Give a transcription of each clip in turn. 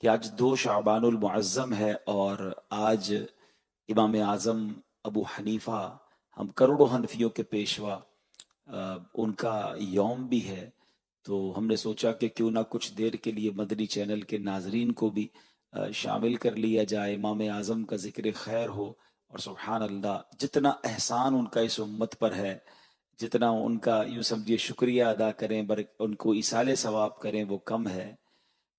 کہ آج 2 شعبان المعظم ہے اور آج امام اعظم ابو حنیفہ، ہم کروڑوں حنفیوں کے پیشوا، ان کا یوم بھی ہے۔ تو ہم نے سوچا کہ کیوں نہ کچھ دیر کے لیے مدنی چینل کے ناظرین کو بھی شامل کر لیا جائے، امام اعظم کا ذکر خیر ہو۔ اور سبحان اللہ، جتنا احسان ان کا اس امت پر ہے، جتنا ان کا یوں سمجھیے شکریہ ادا کریں، ان کو ایصال ثواب کریں، وہ کم ہے۔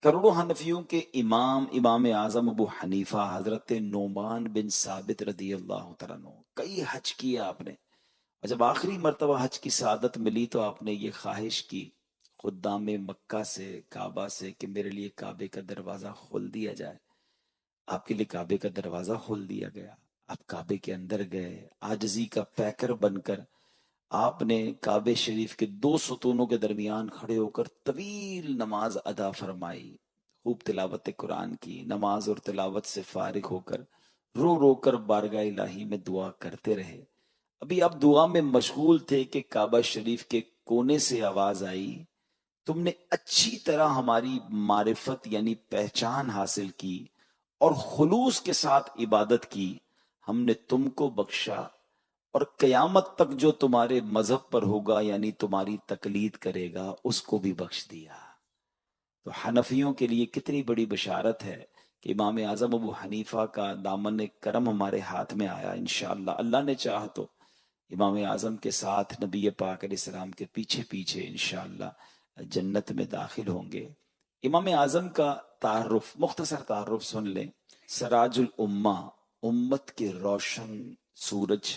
کروڑوں حنفیوں کے امام، امام اعظم ابو حنیفہ حضرت نعمان بن ثابت رضی اللہ تعالیٰ عنہ، کئی حج کیا آپ نے، اور جب آخری مرتبہ حج کی سعادت ملی تو آپ نے یہ خواہش کی خدام مکہ سے، کعبہ سے، کہ میرے لیے کعبے کا دروازہ کھول دیا جائے۔ آپ کے لیے کعبے کا دروازہ کھول دیا گیا، آپ کعبے کے اندر گئے، عاجزی کا پیکر بن کر آپ نے کعبے شریف کے 2 ستونوں کے درمیان کھڑے ہو کر طویل نماز ادا فرمائی، خوب تلاوت قرآن کی، نماز اور تلاوت سے فارغ ہو کر رو رو کر بارگاہ الہی میں دعا کرتے رہے۔ ابھی آپ دعا میں مشغول تھے کہ کعبہ شریف کے کونے سے آواز آئی، تم نے اچھی طرح ہماری معرفت یعنی پہچان حاصل کی اور خلوص کے ساتھ عبادت کی، ہم نے تم کو بخشا، اور قیامت تک جو تمہارے مذہب پر ہوگا یعنی تمہاری تقلید کرے گا اس کو بھی بخش دیا۔ تو حنفیوں کے لیے کتنی بڑی بشارت ہے کہ امام اعظم ابو حنیفہ کا دامن کرم ہمارے ہاتھ میں آیا۔ انشاءاللہ اللہ نے چاہا تو امام اعظم کے ساتھ نبی پاک علیہ السلام کے پیچھے پیچھے انشاءاللہ جنت میں داخل ہوں گے۔ امام اعظم کا تعارف، مختصر تعارف سن لیں۔ سراج الامہ، امت کے روشن سورج،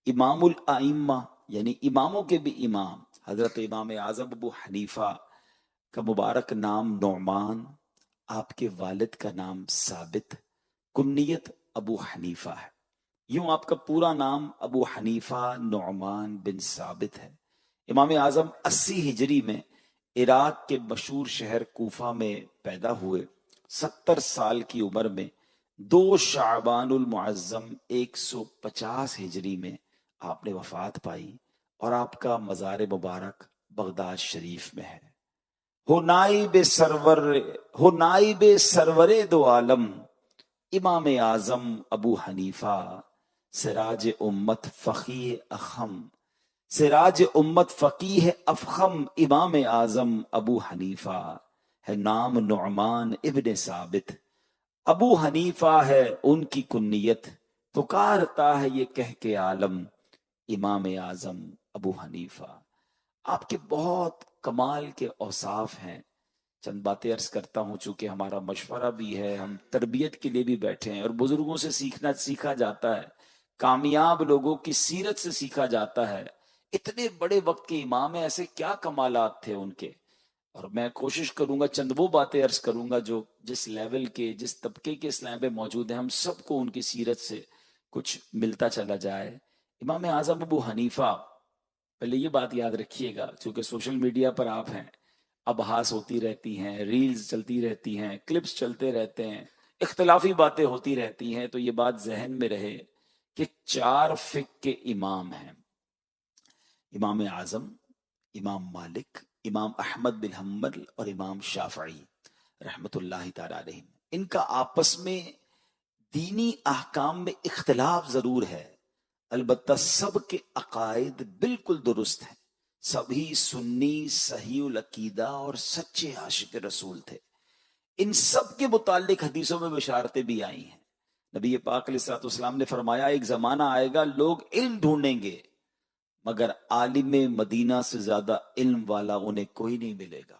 امام الائمہ یعنی اماموں کے بھی امام، حضرت امام اعظم ابو حنیفہ کا مبارک نام نعمان، آپ کے والد کا نام ثابت، کنیت ابو حنیفہ ہے۔ یوں آپ کا پورا نام ابو حنیفہ نعمان بن ثابت ہے۔ امام اعظم 80 ہجری میں عراق کے مشہور شہر کوفہ میں پیدا ہوئے۔ 70 سال کی عمر میں 2 شعبان المعظم 150 ہجری میں آپ نے وفات پائی، اور آپ کا مزار مبارک بغداد شریف میں ہے۔ ہو نائب سرور دو عالم، امام اعظم ابو حنیفہ، سراج امت فقیہ اخم، سراج امت فقیہ افخم، امام اعظم ابو حنیفہ ہے نام نعمان ابن ثابت، ابو حنیفہ ہے ان کی کنیت، پکارتا ہے یہ کہہ کے عالم، امام اعظم ابو حنیفہ۔ آپ کے بہت کمال کے اوصاف ہیں، چند باتیں عرض کرتا ہوں، چونکہ ہمارا مشورہ بھی ہے، ہم تربیت کے لیے بھی بیٹھے ہیں، اور بزرگوں سے سیکھا جاتا ہے، کامیاب لوگوں کی سیرت سے سیکھا جاتا ہے۔ اتنے بڑے وقت کے امام ہیں، ایسے کیا کمالات تھے ان کے؟ اور میں کوشش کروں گا چند وہ باتیں عرض کروں گا جو جس لیول کے، جس طبقے کے اسلام پہ موجود ہیں، ہم سب کو ان کی سیرت سے کچھ ملتا چلا جائے۔ امام اعظم ابو حنیفہ، پہلے یہ بات یاد رکھیے گا، چونکہ سوشل میڈیا پر آپ ہیں، ابحاث ہوتی رہتی ہیں، ریلز چلتی رہتی ہیں، کلپس چلتے رہتے ہیں، اختلافی باتیں ہوتی رہتی ہیں، تو یہ بات ذہن میں رہے کہ 4 فقہ کے امام ہیں، امام اعظم، امام مالک، امام احمد بن حنبل اور امام شافعی رحمت اللہ تعالی علیہ۔ ان کا آپس میں دینی احکام میں اختلاف ضرور ہے، البتہ سب کے عقائد بالکل درست ہیں، سبھی سنی صحیح العقیدہ اور سچے عاشق رسول تھے۔ ان سب کے متعلق حدیثوں میں بشارتیں بھی آئی ہیں۔ نبی پاک علیہ الصلوۃ والسلام نے فرمایا ایک زمانہ آئے گا لوگ علم ڈھونڈیں گے، مگر عالم مدینہ سے زیادہ علم والا انہیں کوئی نہیں ملے گا۔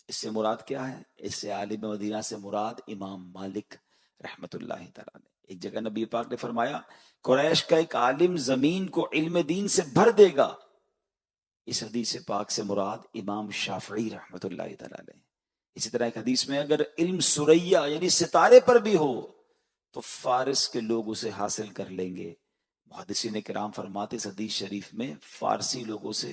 اس سے مراد کیا ہے؟ اس سے عالم مدینہ سے مراد امام مالک رحمت اللہ تعالیٰ نے۔ ایک جگہ نبی پاک نے فرمایا قریش کا ایک عالم زمین کو علم دین سے بھر دے گا۔ اس حدیث پاک سے مراد امام شافعی رحمت اللہ تعالیٰ نے۔ اسی طرح ایک حدیث میں اگر علم سریا یعنی ستارے پر بھی ہو تو فارس کے لوگ اسے حاصل کر لیں گے۔ محدثین کرام فرماتے اس حدیث شریف میں فارسی لوگوں سے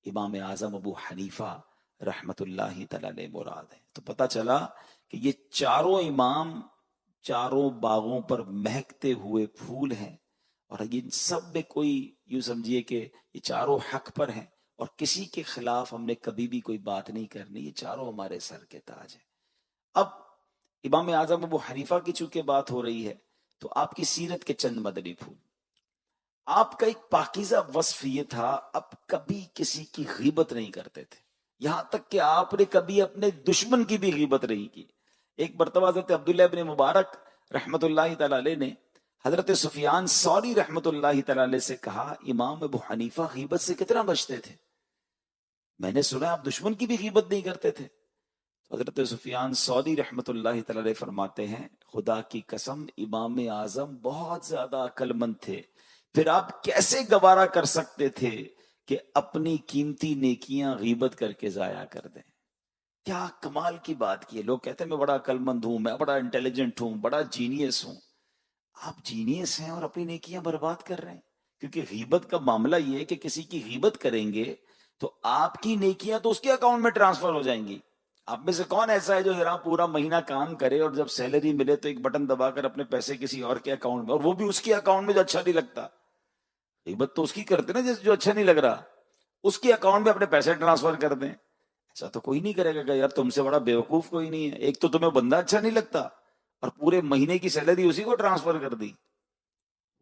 امام اعظم ابو حنیفہ رحمت اللہ تعالیٰ علیہ مراد ہے۔ تو پتہ چلا کہ یہ چاروں امام چاروں باغوں پر مہکتے ہوئے پھول ہیں، اور ان سب میں کوئی یوں سمجھیے کہ یہ چاروں حق پر ہیں، اور کسی کے خلاف ہم نے کبھی بھی کوئی بات نہیں کرنی، یہ چاروں ہمارے سر کے تاج ہیں۔ اب امام اعظم ابو حنیفہ کی چونکہ بات ہو رہی ہے تو آپ کی سیرت کے چند مدنی پھول. آپ کا ایک پاکیزہ وصف یہ تھا، اب کبھی کسی کی غیبت نہیں کرتے تھے، یہاں تک کہ آپ نے کبھی اپنے دشمن کی بھی غیبت نہیں کی. ایک مرتبہ حضرت عبداللہ ابن مبارک رحمت اللہ تعالی علیہ نے حضرت سفیان ثوری رحمت اللہ تعالی علیہ سے کہا، امام ابو حنیفہ غیبت سے کتنا بچتے تھے، میں نے سنا آپ دشمن کی بھی غیبت نہیں کرتے تھے. حضرت سفیان ثوری رحمت اللہ تعالی علیہ فرماتے ہیں، خدا کی قسم امام اعظم بہت زیادہ عقل مند تھے، پھر آپ کیسے گوارا کر سکتے تھے کہ اپنی قیمتی نیکیاں غیبت کر کے ضائع کر دیں. کیا کمال کی بات کی ہے. لوگ کہتے ہیں میں بڑا عقل مند ہوں، میں بڑا انٹیلیجنٹ ہوں، بڑا جینیس ہوں. آپ جینیس ہیں اور اپنی نیکیاں برباد کر رہے ہیں. کیونکہ غیبت کا معاملہ یہ ہے کہ کسی کی غیبت کریں گے تو آپ کی نیکیاں تو اس کے اکاؤنٹ میں ٹرانسفر ہو جائیں گی. آپ میں سے کون ایسا ہے جو ذرا پورا مہینہ کام کرے اور جب سیلری ملے تو ایک بٹن دبا کر اپنے پیسے کسی اور کے اکاؤنٹ میں، اور وہ بھی اس کے اکاؤنٹ میں جو اچھا نہیں لگتا. غیبت تو اس کی کرتے نا جو اچھا نہیں لگ رہا، اس کے اکاؤنٹ میں اپنے پیسے ٹرانسفر کر دیں. ایسا تو کوئی نہیں کرے گا کہ یار تم سے بڑا بیوقوف کوئی نہیں ہے، ایک تو تمہیں بندہ اچھا نہیں لگتا اور پورے مہینے کی سیلری اسی کو ٹرانسفر کر دی.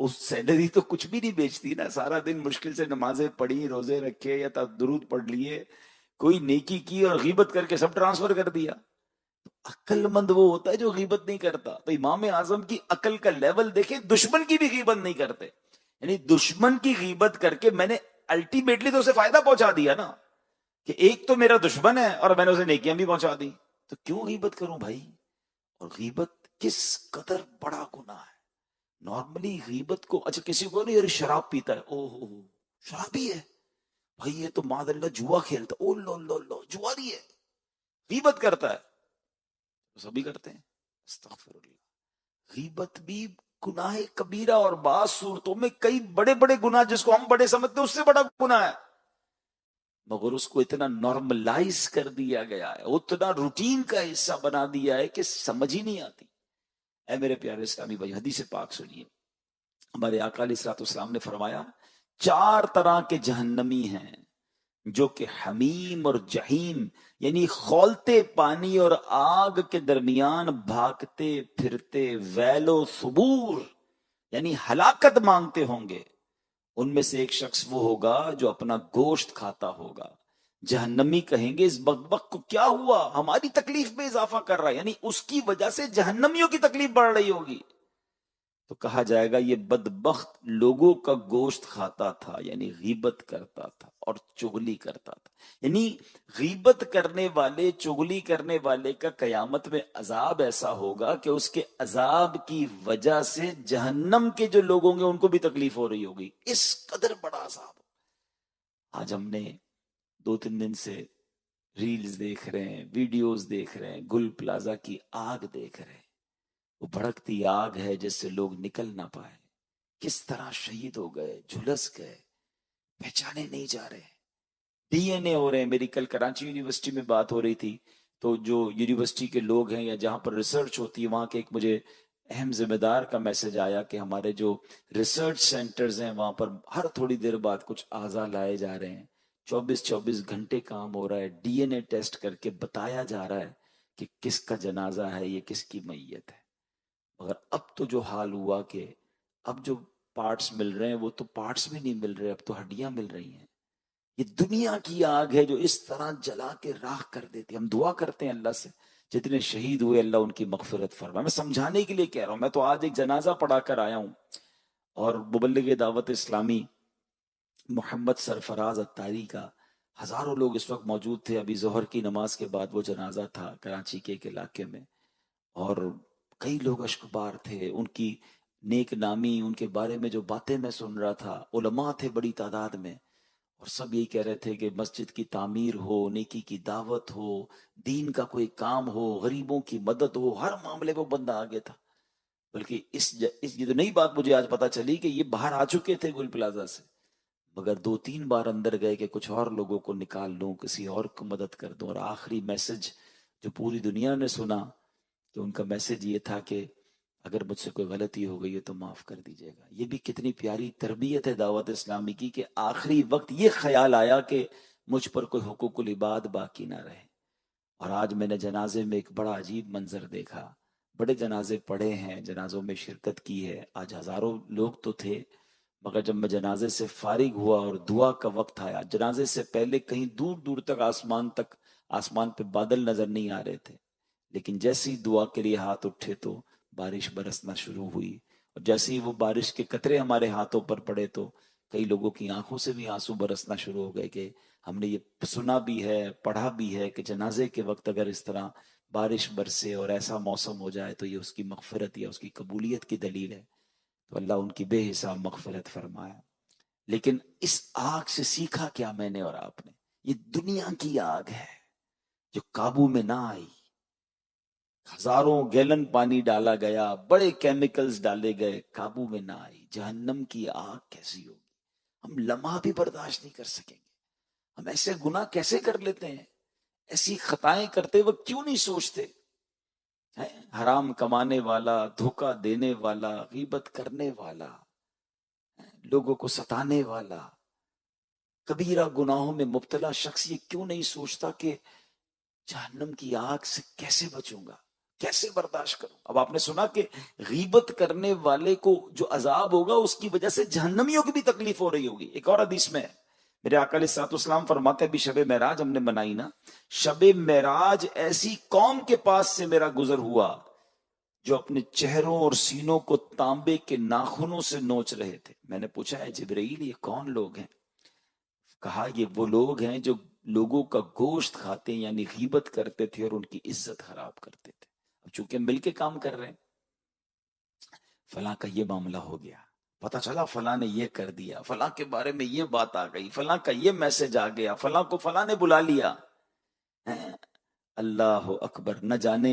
اس سیلری تو کچھ بھی نہیں بیچتی نا، سارا دن مشکل سے نمازیں پڑھی، روزے رکھے یا درود پڑھ لیے، کوئی نیکی کی اور غیبت کر کے سب ٹرانسفر کر دیا. عقل مند وہ ہوتا ہے جو غیبت نہیں کرتا. تو امام اعظم کی عقل کا لیول دیکھیں، دشمن کی بھی غیبت نہیں کرتے. یعنی دشمن کی غیبت کر کے میں نے الٹیمیٹلی تو اسے فائدہ پہنچا دیا نا، کہ ایک تو میرا دشمن ہے اور میں نے اسے نیکیاں بھی پہنچا دی، تو کیوں غیبت کروں بھائی. اور غیبت کس قدر بڑا گناہ ہے. نارملی غیبت کو، اچھا کسی کو نہیں، شراب پیتا ہے، او ہو شرابی ہے بھائی، یہ تو معاذ اللہ جوا کھیلتا، او لو لو لو جواری ہے، غیبت کرتا ہے، سبھی کرتے ہیں. استغفر اللہ. غیبت بھی گناہ کبیرہ، اور بعض صورتوں میں کئی بڑے بڑے گناہ جس کو ہم بڑے سمجھتے ہیں اس سے بڑا گناہ ہے، مگر اس کو اتنا نارملائز کر دیا گیا ہے، اتنا روٹین کا حصہ بنا دیا ہے کہ سمجھ ہی نہیں آتی. اے میرے پیارے اسلامی بھائی، حدیث پاک سنیے. ہمارے آقا علیہ الصلوۃ والسلام نے فرمایا 4 طرح کے جہنمی ہیں جو کہ حمیم اور جہیم یعنی کھولتے پانی اور آگ کے درمیان بھاگتے پھرتے ویل و ثبور یعنی ہلاکت مانگتے ہوں گے. ان میں سے ایک شخص وہ ہوگا جو اپنا گوشت کھاتا ہوگا. جہنمی کہیں گے اس بدبخت کو کیا ہوا، ہماری تکلیف میں اضافہ کر رہا ہے، یعنی اس کی وجہ سے جہنمیوں کی تکلیف بڑھ رہی ہوگی. تو کہا جائے گا یہ بدبخت لوگوں کا گوشت کھاتا تھا، یعنی غیبت کرتا تھا اور چغلی کرتا تھا. یعنی غیبت کرنے والے، چغلی کرنے والے کا قیامت میں عذاب ایسا ہوگا کہ اس کے عذاب کی وجہ سے جہنم کے جو لوگ ہوں گے ان کو بھی تکلیف ہو رہی ہوگی. اس قدر بڑا عذاب. آج ہم نے 2-3 دن سے ریلز دیکھ رہے ہیں، ویڈیوز دیکھ رہے ہیں، گل پلازا کی آگ دیکھ رہے ہیں. وہ بھڑکتی آگ ہے جس سے لوگ نکل نہ پائے، کس طرح شہید ہو گئے، جھلس گئے، پہچانے نہیں جا رہے، ڈی این اے ہو رہے ہیں. میری کل کراچی یونیورسٹی میں بات ہو رہی تھی، تو جو یونیورسٹی کے لوگ ہیں یا جہاں پر ریسرچ ہوتی ہے وہاں کے ایک مجھے اہم ذمہ دار کا میسج آیا کہ ہمارے جو ریسرچ سینٹرز ہیں وہاں پر ہر تھوڑی دیر بعد کچھ اعضاء لائے جا رہے ہیں، 24 گھنٹے کام ہو رہا ہے، ڈی این اے ٹیسٹ کر کے بتایا جا رہا ہے کہ کس کا جنازہ ہے، یہ کس کی میت ہے. مگر اب تو جو حال ہوا کہ اب جو پارٹس مل رہے ہیں وہ تو پارٹس بھی نہیں مل رہے، اب تو ہڈیاں مل رہی ہیں. یہ دنیا کی آگ ہے جو اس طرح جلا کے راکھ کر دیتی. ہم دعا کرتے ہیں اللہ سے جتنے شہید ہوئے اللہ ان کی مغفرت فرمائے. میں سمجھانے کے لیے کہہ رہا ہوں. میں تو آج ایک جنازہ پڑھا کر آیا ہوں اور مبلغ دعوت اسلامی محمد سرفراز اتاری کا ہزاروں لوگ اس وقت موجود تھے. ابھی ظہر کی نماز کے بعد وہ جنازہ تھا کراچی کے ایک علاقے میں، اور کئی لوگ اشکبار تھے. ان کی نیک نامی، ان کے بارے میں جو باتیں میں سن رہا تھا، علماء تھے بڑی تعداد میں، اور سب یہی کہہ رہے تھے کہ مسجد کی تعمیر ہو، نیکی کی دعوت ہو، دین کا کوئی کام ہو، غریبوں کی مدد ہو، ہر معاملے میں بندہ آگے تھا. بلکہ یہ تو نئی بات مجھے آج پتا چلی کہ یہ باہر آ چکے تھے گل پلازا سے، مگر 2-3 بار اندر گئے کہ کچھ اور لوگوں کو نکال لوں، کسی اور کو مدد کر دوں. اور آخری میسج جو پوری دنیا نے سنا کہ ان کا میسج یہ تھا کہ اگر مجھ سے کوئی غلطی ہو گئی ہے تو معاف کر دیجیے گا. یہ بھی کتنی پیاری تربیت ہے دعوت اسلامی کی کہ آخری وقت یہ خیال آیا کہ مجھ پر کوئی حقوق العباد باقی نہ رہے. اور آج میں نے جنازے میں ایک بڑا عجیب منظر دیکھا. بڑے جنازے پڑھے ہیں، جنازوں میں شرکت کی ہے، آج ہزاروں لوگ تو تھے، مگر جب میں جنازے سے فارغ ہوا اور دعا کا وقت آیا، جنازے سے پہلے کہیں دور دور تک آسمان پہ بادل نظر نہیں آ رہے تھے، لیکن جیسے ہی دعا کے لیے ہاتھ اٹھے تو بارش برسنا شروع ہوئی، اور جیسے ہی وہ بارش کے قطرے ہمارے ہاتھوں پر پڑے تو کئی لوگوں کی آنکھوں سے بھی آنسو برسنا شروع ہو گئے، کہ ہم نے یہ سنا بھی ہے، پڑھا بھی ہے کہ جنازے کے وقت اگر اس طرح بارش برسے اور ایسا موسم ہو جائے تو یہ اس کی مغفرت یا اس کی قبولیت کی دلیل ہے۔ تو اللہ ان کی بے حساب مغفرت فرمایا۔ لیکن اس آگ سے سیکھا کیا میں نے اور آپ نے؟ یہ دنیا کی آگ ہے جو قابو میں نہ آئی، ہزاروں گیلن پانی ڈالا گیا، بڑے کیمیکلز ڈالے گئے، قابو میں نہ آئی۔ جہنم کی آگ کیسی ہوگی؟ ہم لمحہ بھی برداشت نہیں کر سکیں گے۔ ہم ایسے گناہ کیسے کر لیتے ہیں؟ ایسی خطائیں کرتے وقت کیوں نہیں سوچتے؟ حرام کمانے والا، دھوکہ دینے والا، غیبت کرنے والا، لوگوں کو ستانے والا، کبیرہ گناہوں میں مبتلا شخص یہ کیوں نہیں سوچتا کہ جہنم کی آگ سے کیسے بچوں گا، کیسے برداشت کروں؟ اب آپ نے سنا کہ غیبت کرنے والے کو جو عذاب ہوگا اس کی وجہ سے جہنمیوں کی بھی تکلیف ہو رہی ہوگی۔ ایک اور حدیث میں میرے آقا علیہ الصلوۃ والسلام فرماتے ہیں، ابھی شب معراج ہم نے منائی نا، شب معراج ایسی قوم کے پاس سے میرا گزر ہوا جو اپنے چہروں اور سینوں کو تانبے کے ناخنوں سے نوچ رہے تھے۔ میں نے پوچھا ہے جبرائیل یہ کون لوگ ہیں؟ کہا یہ وہ لوگ ہیں جو لوگوں کا گوشت کھاتے ہیں، یعنی غیبت کرتے تھے اور ان کی عزت خراب کرتے تھے۔ اب چونکہ مل کے کام کر رہے ہیں، فلاں کا یہ معاملہ ہو گیا، پتہ چلا فلاں نے یہ کر دیا، فلاں کے بارے میں یہ بات آ گئی، فلاں کا یہ میسج آ گیا، فلاں کو فلاں نے بلا لیا۔ اللہ اکبر، نہ جانے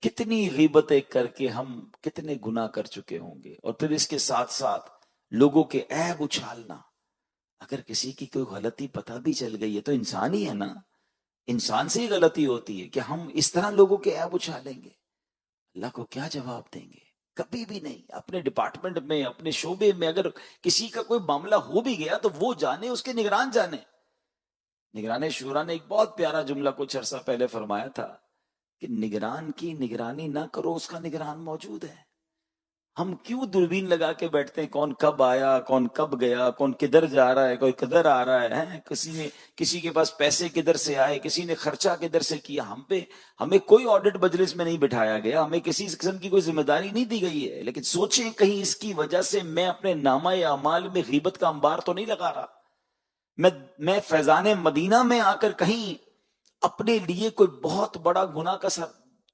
کتنی غیبتیں کر کے ہم کتنے گناہ کر چکے ہوں گے۔ اور پھر اس کے ساتھ ساتھ لوگوں کے عیب اچھالنا۔ اگر کسی کی کوئی غلطی پتہ بھی چل گئی ہے تو انسان ہی ہے نا، انسان سے ہی غلطی ہوتی ہے کہ ہم اس طرح لوگوں کے عیب اچھالیں گے، اللہ کو کیا جواب دیں گے؟ کبھی بھی نہیں۔ اپنے ڈپارٹمنٹ میں، اپنے شعبے میں اگر کسی کا کوئی معاملہ ہو بھی گیا تو وہ جانے، اس کے نگران جانے۔ نگران شورا نے ایک بہت پیارا جملہ کچھ عرصہ پہلے فرمایا تھا کہ نگران کی نگرانی نہ کرو، اس کا نگران موجود ہے۔ ہم کیوں دوربین لگا کے بیٹھتے ہیں کون کب آیا، کون کب گیا، کون کدھر جا رہا ہے، کوئی کدھر آ رہا ہے، کسی کے پاس پیسے کدھر سے آئے، کسی نے خرچہ کدھر سے کیا۔ ہمیں کوئی آڈٹ مجلس میں نہیں بٹھایا گیا، ہمیں کسی قسم کی کوئی ذمہ داری نہیں دی گئی ہے، لیکن سوچیں کہیں اس کی وجہ سے میں اپنے نامہ اعمال میں غیبت کا انبار تو نہیں لگا رہا؟ میں فیضان مدینہ میں آ کر کہیں اپنے لیے کوئی بہت بڑا گناہ کا سر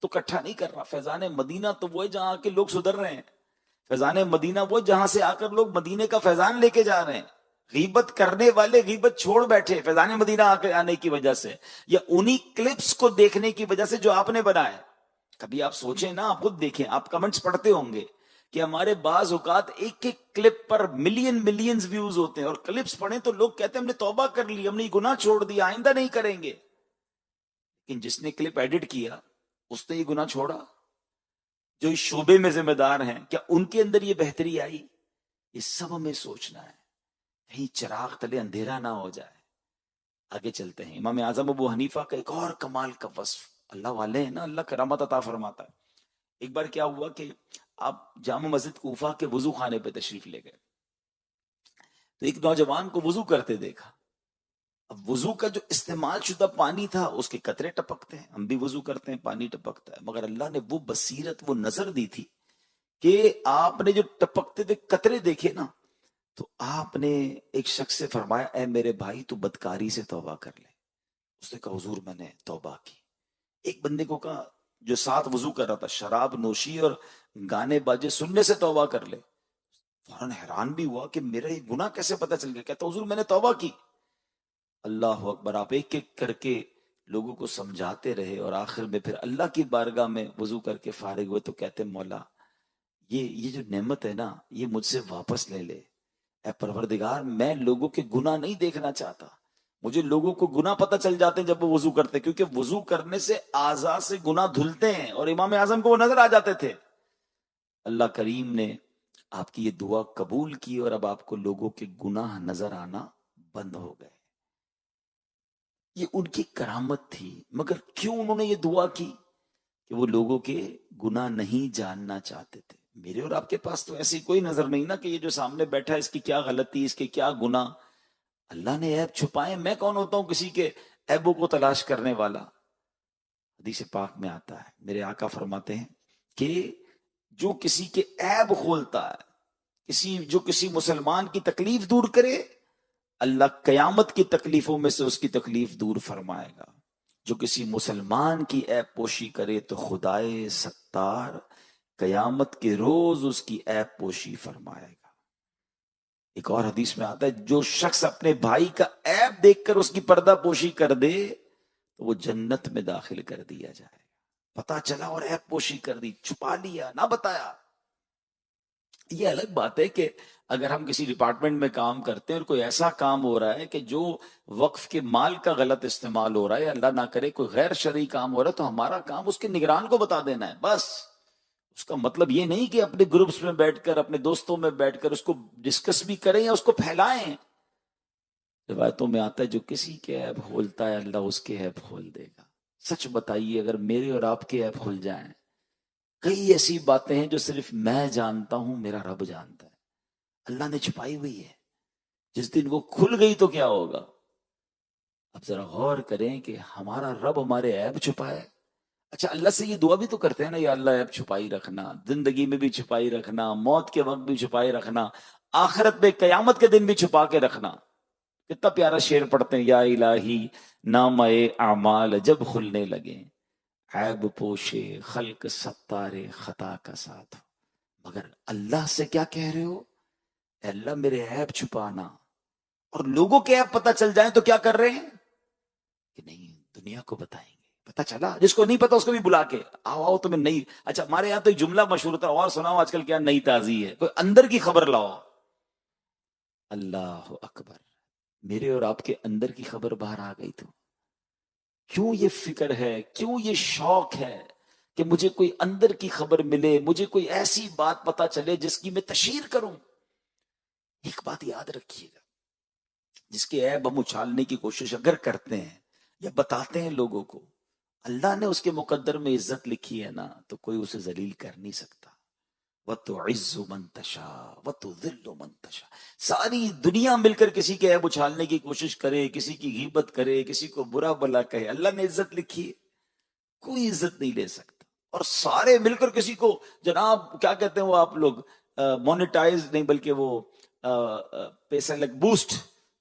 تو اکٹھا نہیں کر رہا۔ فیضان مدینہ تو وہ ہے جہاں آ کے لوگ سدھر رہے ہیں، فیضان مدینہ وہ جہاں سے آ کر لوگ مدینے کا فیضان لے کے جا رہے ہیں۔ غیبت کرنے والے غیبت چھوڑ بیٹھے فیضان مدینہ آنے کی وجہ سے، یا انہی کلپس کو دیکھنے کی وجہ سے جو آپ نے بنائے۔ کبھی آپ سوچیں نا، آپ خود دیکھیں، آپ کمنٹس پڑھتے ہوں گے کہ ہمارے بعض اوقات ایک ایک کلپ پر ملینز ویوز ہوتے ہیں، اور کلپس پڑھیں تو لوگ کہتے ہیں ہم نے توبہ کر لی، ہم نے یہ گناہ چھوڑ دیا، آئندہ نہیں کریں گے۔ لیکن جس نے کلپ ایڈٹ کیا اس نے یہ گناہ چھوڑا؟ جو اس شعبے میں ذمہ دار ہیں کیا ان کے اندر یہ بہتری آئی؟ یہ سب ہمیں سوچنا ہے، کہیں چراغ تلے اندھیرا نہ ہو جائے۔ آگے چلتے ہیں۔ امام اعظم ابو حنیفہ کا ایک اور کمال کا وصف، اللہ والے ہیں نا، اللہ کرامت عطا فرماتا ہے۔ ایک بار کیا ہوا کہ آپ جامع مسجد کوفہ کے وضو خانے پہ تشریف لے گئے تو ایک نوجوان کو وضو کرتے دیکھا۔ اب وضو کا جو استعمال شدہ پانی تھا اس کے قطرے ٹپکتے ہیں، ہم بھی وضو کرتے ہیں پانی ٹپکتا ہے، مگر اللہ نے وہ بصیرت، وہ نظر دی تھی کہ آپ نے جو ٹپکتے ہوئے قطرے دیکھے نا، تو آپ نے ایک شخص سے فرمایا اے میرے بھائی تو بدکاری سے توبہ کر لے۔ اس نے کہا حضور میں نے توبہ کی۔ ایک بندے کو کہا جو ساتھ وضو کر رہا تھا شراب نوشی اور گانے باجے سننے سے توبہ کر لے۔ فوراً حیران بھی ہوا کہ میرا یہ گناہ کیسے پتہ چل گیا؟ کہتا حضور میں نے توبہ کی۔ اللہ اکبر، آپ ایک ایک کر کے لوگوں کو سمجھاتے رہے، اور آخر میں پھر اللہ کی بارگاہ میں وضو کر کے فارغ ہوئے تو کہتے مولا یہ جو نعمت ہے نا یہ مجھ سے واپس لے لے۔ اے پروردگار میں لوگوں کے گناہ نہیں دیکھنا چاہتا، مجھے لوگوں کو گناہ پتہ چل جاتے ہیں جب وہ وضو کرتے، کیونکہ وضو کرنے سے اعضاء سے گناہ دھلتے ہیں، اور امام اعظم کو وہ نظر آ جاتے تھے۔ اللہ کریم نے آپ کی یہ دعا قبول کی اور اب آپ کو لوگوں کے گناہ نظر آنا بند ہو گئے۔ یہ ان کی کرامت تھی، مگر کیوں انہوں نے یہ دعا کی؟ کہ وہ لوگوں کے گناہ نہیں جاننا چاہتے تھے. میرے اور آپ کے پاس تو ایسی کوئی نظر نہیں نا کہ یہ جو سامنے بیٹھا ہے اس کی کیا غلطی، اس کے کیا گناہ. اللہ نے عیب چھپائے. میں کون ہوتا ہوں کسی کے عیبوں کو تلاش کرنے والا؟ حدیث پاک میں آتا ہے، میرے آقا فرماتے ہیں کہ جو کسی کے عیب کھولتا ہے، جو کسی مسلمان کی تکلیف دور کرے، اللہ قیامت کی تکلیفوں میں سے اس کی تکلیف دور فرمائے گا. جو کسی مسلمان کی عیب پوشی کرے تو خدائے ستار قیامت کے روز اس کی عیب پوشی فرمائے گا. ایک اور حدیث میں آتا ہے جو شخص اپنے بھائی کا عیب دیکھ کر اس کی پردہ پوشی کر دے تو وہ جنت میں داخل کر دیا جائے گا. پتا چلا اور عیب پوشی کر دی، چھپا لیا، نہ بتایا. یہ الگ بات ہے کہ اگر ہم کسی ڈپارٹمنٹ میں کام کرتے ہیں اور کوئی ایسا کام ہو رہا ہے کہ جو وقف کے مال کا غلط استعمال ہو رہا ہے، اللہ نہ کرے کوئی غیر شرعی کام ہو رہا ہے، تو ہمارا کام اس کے نگران کو بتا دینا ہے بس. اس کا مطلب یہ نہیں کہ اپنے گروپس میں بیٹھ کر، اپنے دوستوں میں بیٹھ کر اس کو ڈسکس بھی کریں یا اس کو پھیلائیں. روایتوں میں آتا ہے جو کسی کے عیب کھولتا ہے اللہ اس کے عیب کھول دے گا. سچ بتائیے اگر میرے اور آپ کے عیب کھل جائیں، کئی ایسی باتیں ہیں جو صرف میں جانتا ہوں، میرا رب جانتا ہے، اللہ نے چھپائی ہوئی ہے. جس دن وہ کھل گئی تو کیا ہوگا؟ اب ذرا غور کریں کہ ہمارا رب ہمارے عیب چھپائے. اچھا اللہ سے یہ دعا بھی تو کرتے ہیں نا، یا اللہ عیب چھپائی رکھنا، زندگی میں بھی چھپائی رکھنا، موت کے وقت بھی چھپائی رکھنا، آخرت میں قیامت کے دن بھی چھپا کے رکھنا. کتنا پیارا شعر پڑھتے ہیں، یا الہی نامہ اعمال جب کھلنے لگے، عیب پوشے خلق ستارے خطا کا ساتھ. مگر اللہ سے کیا کہہ رہے ہو؟ اے اللہ میرے عیب چھپانا. اور لوگوں کے عیب پتہ چل جائیں تو کیا کر رہے ہیں کہ نہیں دنیا کو بتائیں گے. پتہ چلا، جس کو نہیں پتا اس کو بھی بلا کے آؤ تمہیں نہیں. اچھا ہمارے یہاں تو ایک جملہ مشہور تھا، اور سناؤ آج کل کیا نئی تازی ہے، کوئی اندر کی خبر لاؤ. اللہ اکبر، میرے اور آپ کے اندر کی خبر باہر آ گئی. تو کیوں یہ فکر ہے، کیوں یہ شوق ہے کہ مجھے کوئی اندر کی خبر ملے، مجھے کوئی ایسی بات پتا چلے جس کی میں تشہیر کروں. ایک بات یاد رکھیے گا، جس کے عیب ہم اچھالنے کی کوشش اگر کرتے ہیں یا بتاتے ہیں لوگوں کو، اللہ نے اس کے مقدر میں عزت لکھی ہے نا، تو کوئی اسے ذلیل کر نہیں سکتا. وَتُعِزُّ مَن تَشَاءُ وَتُذِلُّ مَن تَشَاءُ. ساری دنیا مل کر کسی کے عیب اچھالنے کی کوشش کرے، کسی کی غیبت کرے، کسی کو برا بھلا کہے، اللہ نے عزت لکھی ہے، کوئی عزت نہیں لے سکتا. اور سارے مل کر کسی کو جناب کیا کہتے ہیں وہ آپ لوگ، مونیٹائز نہیں بلکہ وہ پیسہ لگ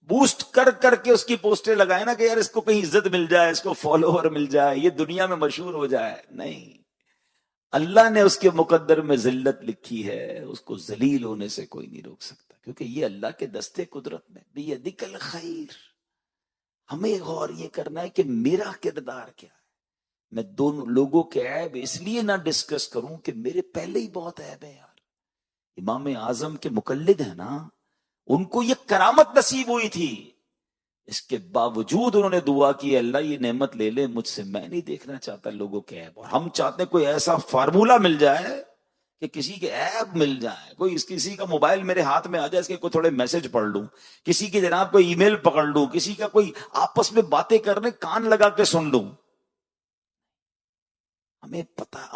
بوسٹ کر کر کے اس کی پوسٹیں لگائے نا کہ یار اس کو کہیں عزت مل جائے، اس کو فالوور مل جائے، یہ دنیا میں مشہور ہو جائے. نہیں، اللہ نے اس کے مقدر میں ذلت لکھی ہے، اس کو ذلیل ہونے سے کوئی نہیں روک سکتا، کیونکہ یہ اللہ کے دستے قدرت میں بیدک الخیر. ہمیں غور یہ کرنا ہے کہ میرا کردار کیا ہے. میں دونوں لوگوں کے عیب اس لیے نہ ڈسکس کروں کہ میرے پہلے ہی بہت عیب ہے یار. امام اعظم کے مقلد ہیں نا، ان کو یہ کرامت نصیب ہوئی تھی، اس کے باوجود انہوں نے دعا کی اللہ یہ نعمت لے لے مجھ سے، میں نہیں دیکھنا چاہتا لوگوں کے عیب. اور ہم چاہتے ہیں کوئی ایسا فارمولا مل جائے کہ کسی کے عیب مل جائے، کسی کا موبائل میرے ہاتھ میں آ جائے، اس کے کوئی تھوڑے میسج پڑھ لوں، کسی کی جناب کوئی ای میل پکڑ لوں، کسی کا کوئی آپس میں باتیں کرنے کان لگا کے سن لوں. ہمیں پتا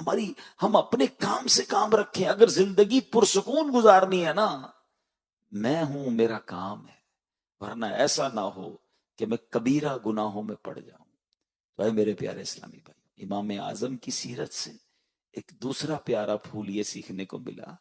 ہم اپنے کام سے کام رکھیں. اگر زندگی پرسکون گزارنی ہے نا، میں ہوں، میرا کام ہے، ورنہ ایسا نہ ہو کہ میں کبیرہ گناہوں میں پڑ جاؤں. تو اے میرے پیارے اسلامی بھائی، امام اعظم کی سیرت سے ایک دوسرا پیارا پھول یہ سیکھنے کو ملا